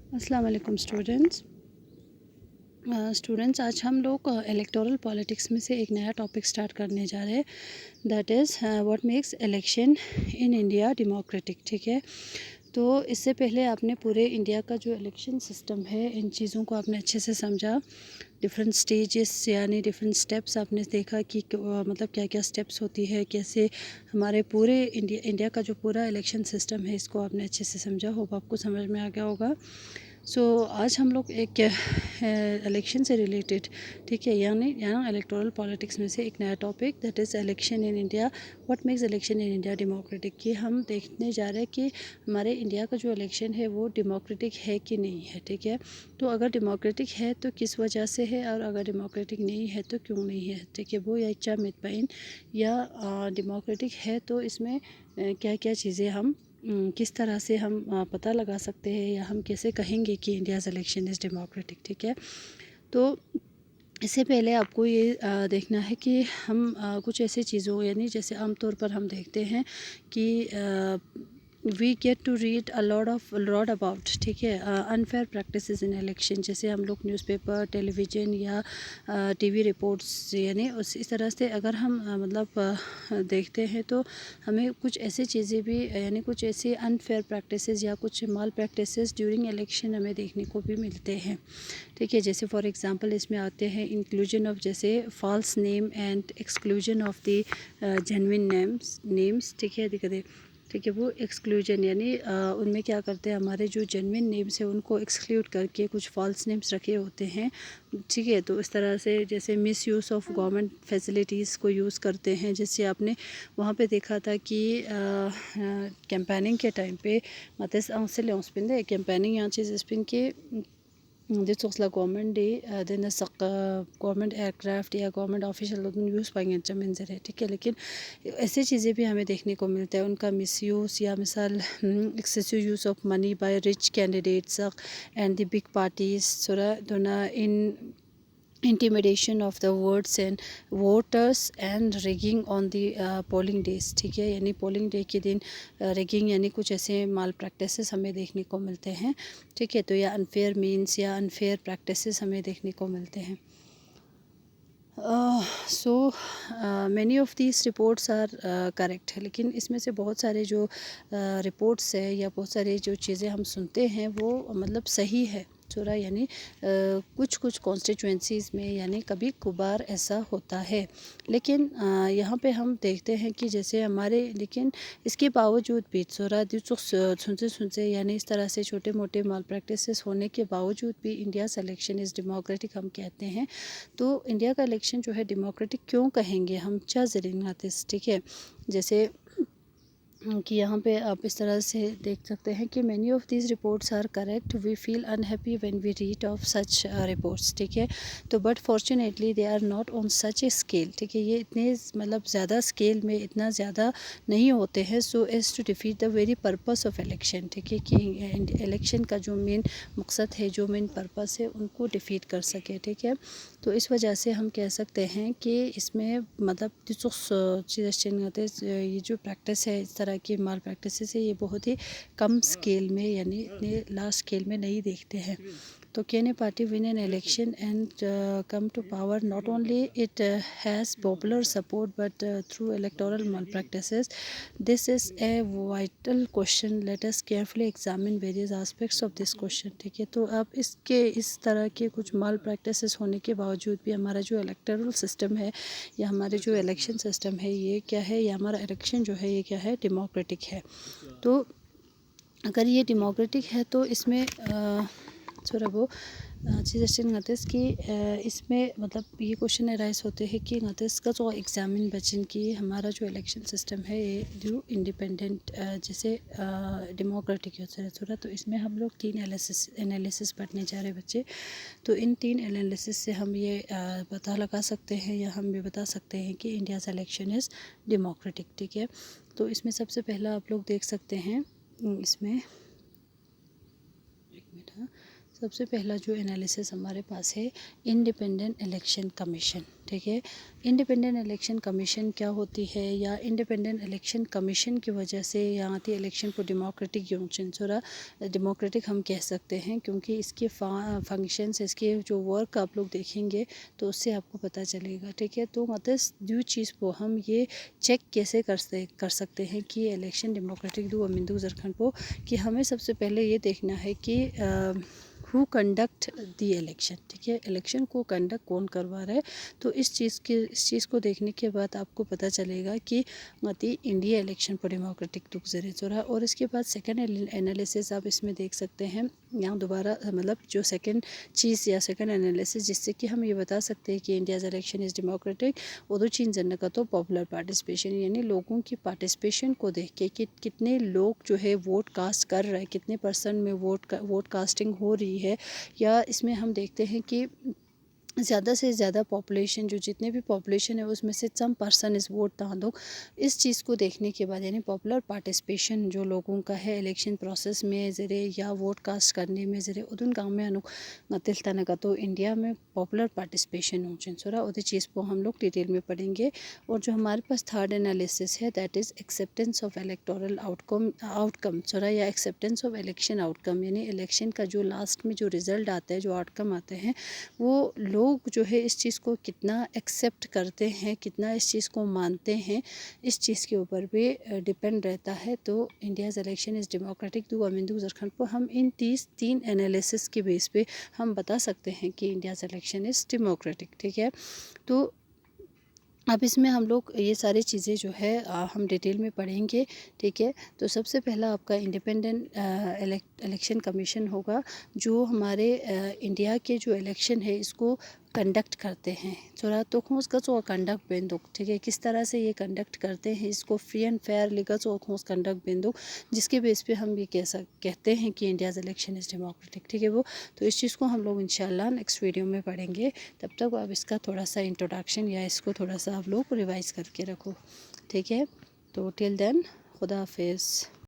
अस्सलाम वालेकुम स्टूडेंट्स आज हम लोग इलेक्टोरल पॉलिटिक्स में से एक नया टॉपिक स्टार्ट करने जा रहे हैं। That is what makes election in India democratic. ठीक है, तो इससे पहले आपने पूरे इंडिया का जो इलेक्शन सिस्टम है, इन चीज़ों को आपने अच्छे से समझा। डिफरेंट स्टेजेस यानी डिफरेंट स्टेप्स आपने देखा कि मतलब क्या क्या स्टेप्स होती है, कैसे हमारे पूरे इंडिया का जो पूरा इलेक्शन सिस्टम है, इसको आपने अच्छे से समझा। होप आपको समझ में आ गया होगा। आज हम लोग एक इलेक्शन से रिलेटेड, ठीक है, यानी यहाँ इलेक्टोरल पॉलिटिक्स में से एक नया topic, that is election in India, what makes election in India democratic. ये हम देखने जा रहे हैं कि हमारे इंडिया का जो इलेक्शन है वो डेमोक्रेटिक है कि नहीं है। ठीक है, तो अगर डेमोक्रेटिक है तो किस वजह से है, और अगर डेमोक्रेटिक नहीं है तो क्यों नहीं है। ठीक है, वो या इच्छा मितबाइन या डेमोक्रेटिक है तो इसमें क्या क्या चीज़ें हम किस तरह से हम पता लगा सकते हैं, या हम कैसे कहेंगे कि इंडियाज़ इलेक्शन इज़ डेमोक्रेटिक। ठीक है, तो इससे पहले आपको ये देखना है कि हम कुछ ऐसी चीज़ों, यानी जैसे आमतौर पर हम देखते हैं कि we get to read a lot about, ठीक है, अनफेयर प्रैक्टिसेस इन इलेक्शन। जैसे हम लोग न्यूज़पेपर, टेलीविज़न या टीवी रिपोर्ट्स, यानी इस तरह से अगर हम देखते हैं तो हमें कुछ ऐसी चीज़ें भी, यानी कुछ ऐसी अनफेयर प्रैक्टिसेस या कुछ माल प्रैक्टिसेस ड्यूरिंग इलेक्शन हमें देखने को भी मिलते हैं। ठीक है, जैसे फॉर एग्जांपल इसमें आते हैं इंक्लूजन ऑफ, जैसे false name and exclusion of the genuine names. ठीक है, दिक्कत है। ठीक है, वो एक्सक्लूजन यानी उनमें क्या करते हैं, हमारे जो जेन्युइन नेम्स है उनको एक्सक्लूड करके कुछ फॉल्स नेम्स रखे होते हैं। ठीक है, तो इस तरह से जैसे miss use of government facilities को यूज़ करते हैं। जैसे आपने वहाँ पे देखा था कि कैंपेनिंग के टाइम पे मतस कैंपेनिंग यहाँ चीज़ स्पिन के dit zoals la government day den sak government aircraft या गवर्नमेंट ऑफिशियल यूज़ पाएंगे जमीन। ठीक है, लेकिन ऐसी चीज़ें भी हमें देखने को मिलता है, उनका मिसयूज़ या मिसाल excessive use of money by rich candidates and the big parties सोरा दोना in intimidation of the words and voters and rigging on the polling days. ठीक है, यानी पोलिंग डे के दिन रिगिंग यानी कुछ ऐसे माल प्रैक्टिसेस हमें देखने को मिलते हैं। ठीक है, तो या अनफेयर मीन्स या अनफेयर प्रैक्टिसेस हमें देखने को मिलते हैं। So many of these reports are correct है, लेकिन इसमें से बहुत सारे जो रिपोर्ट्स है या बहुत सारी जो चीज़ें हम सुनते हैं वो मतलब सही है थोड़ा, यानी कुछ कुछ कॉन्स्टिट्यूएंसीज़ में यानी कभी कभार ऐसा होता है। लेकिन यहाँ पे हम देखते हैं कि जैसे हमारे, लेकिन इसके बावजूद भी थोड़ा सुनते सुनते यानी इस तरह से छोटे मोटे माल प्रैक्टिसेस होने के बावजूद भी इंडिया इलेक्शन इज़ डेमोक्रेटिक हम कहते हैं। तो इंडिया का इलेक्शन जो है डेमोक्रेटिक क्यों कहेंगे हम, चा जरिंगातिस। ठीक है, जैसे कि यहाँ पे आप इस तरह से देख सकते हैं कि many of these reports are correct, we feel unhappy when we read of such reports. ठीक है, तो but fortunately they are not on such a scale. ठीक है, ये इतने मतलब ज़्यादा स्केल में इतना ज़्यादा नहीं होते हैं so as to defeat the very purpose of election. ठीक है, कि इलेक्शन का जो मेन मकसद है, जो मेन पर्पस है, उनको डिफीट कर सके। ठीक है, तो इस वजह से हम कह सकते हैं कि इसमें मतलब ये जो प्रैक्टिस है, इस तरह की माल प्रैक्टिस है, ये बहुत ही कम स्केल में यानी इतने लार्ज स्केल में नहीं देखते हैं। तो can a party win an election and come to power, not only it has popular support but through electoral malpractices. This is a vital question, let us carefully examine various aspects of this question. ठीक है, तो अब इसके इस तरह के कुछ माल practices होने के बावजूद भी हमारा जो इलेक्टोरल सिस्टम है या हमारे जो इलेक्शन सिस्टम है, ये क्या है, या हमारा इलेक्शन जो है ये क्या है, डेमोक्रेटिक है। तो अगर ये डेमोक्रेटिक है तो इसमें थोड़ा वो चीज़ ngātis कि इसमें मतलब ये क्वेश्चन राइज होते हैं कि ngātis का जो एग्जामिन बचन की हमारा जो इलेक्शन सिस्टम है ये जो इंडिपेंडेंट जैसे डेमोक्रेटिक होता है थोड़ा। तो इसमें हम लोग 3 एनालिसिस पढ़ने जा रहे बच्चे। तो इन 3 एनालिसिस से हम ये पता लगा सकते हैं या हम ये बता सकते हैं कि इंडिया इलेक्शन इज़ डेमोक्रेटिक। ठीक है, तो इसमें सबसे पहला आप लोग देख सकते हैं, इसमें एक मिनट, हाँ, सबसे पहला जो एनालिसिस हमारे पास है इंडिपेंडेंट इलेक्शन कमीशन। ठीक है, इंडिपेंडेंट इलेक्शन कमीशन क्या होती है, या इंडिपेंडेंट इलेक्शन कमीशन की वजह से यहाँ थी इलेक्शन को डेमोक्रेटिक यूनियन थोड़ा डेमोक्रेटिक हम कह सकते हैं, क्योंकि इसके फंक्शंस, इसके जो वर्क आप लोग देखेंगे तो उससे आपको पता चलेगा। ठीक है, तो मतलब जो चीज़ को हम ये चेक कैसे कर सकते हैं कि इलेक्शन डेमोक्रेटिक दो अमिंदू जरखंड को, कि हमें सबसे पहले ये देखना है कि हु कंडक्ट दी इलेक्शन। ठीक है, इलेक्शन को कंडक्ट कौन करवा रहा है, तो इस चीज़ को देखने के बाद आपको पता चलेगा कि मती इंडिया इलेक्शन पर डेमोक्रेटिक दुख जरे चोरा। और इसके बाद सेकंड एनालिसिस आप इसमें देख सकते हैं, यहाँ दोबारा मतलब जो सेकंड चीज़ या सेकंड एनालिसिस जिससे कि हम ये बता सकते हैं कि इंडियाज़ इलेक्शन इज़ डेमोक्रेटिक, वो चीन जनने का तो पॉपुलर पार्टिसिपेशन, यानी लोगों की पार्टिसिपेशन को देख के कि कितने लोग जो है वोट कास्ट कर रहे हैं, कितने परसेंट में वोट कास्टिंग हो रही है। या इसमें हम देखते हैं कि ज़्यादा से ज़्यादा पॉपुलेशन, जो जितने भी पॉपुलेशन है उसमें से सम पर्सन इस वोट दो। इस चीज़ को देखने के बाद यानी पॉपुलर पार्टिसिपेशन जो लोगों का है इलेक्शन प्रोसेस में ज़रे या वोट कास्ट करने में ज़रे उन काम में अनुतिल का, तो इंडिया में पॉपुलर पार्टिसिपेशन हो छोरा उस चीज़ को हम लोग डिटेल में पढ़ेंगे। और जो हमारे पास थर्ड एनालिसिस है that is acceptance of electoral outcome छोरा, या एक्सेप्टेंस ऑफ इलेक्शन आउटकम, यानी इलेक्शन का जो लास्ट में जो रिज़ल्ट आता है, जो आउटकम आते हैं, वो लोग जो है इस चीज़ को कितना एक्सेप्ट करते हैं, कितना इस चीज़ को मानते हैं, इस चीज़ के ऊपर भी डिपेंड रहता है। तो इंडियाज़ इलेक्शन इज़ डेमोक्रेटिक दो अमिंदू जरखंड को हम इन तीन एनालिसिस के बेस पे हम बता सकते हैं कि इंडियाज़ इलेक्शन इज़ डेमोक्रेटिक। ठीक है, तो अब इसमें हम लोग ये सारी चीज़ें जो है हम डिटेल में पढ़ेंगे। ठीक है, तो सबसे पहला आपका इंडिपेंडेंट इलेक्शन कमीशन होगा, जो हमारे इंडिया के जो इलेक्शन है इसको कंडक्ट करते हैं थोड़ा, तो खोस का जो कंडक्ट बेंदुक। ठीक है, किस तरह से ये कंडक्ट करते हैं, इसको फ्री एंड फेयर लिगा जो खोस कंडक्ट बेंदुक, जिसके बेस पे हम ये कहते हैं कि इंडियाज़ इलेक्शन इज़ डेमोक्रेटिक। ठीक है, वो तो इस चीज़ को हम लोग इंशाल्लाह नेक्स्ट वीडियो में पढ़ेंगे। तब तक आप इसका थोड़ा सा इंट्रोडक्शन या इसको थोड़ा सा आप लोग रिवाइज़ करके रखो। ठीक है, तो टिल देन खुदा हाफिज़।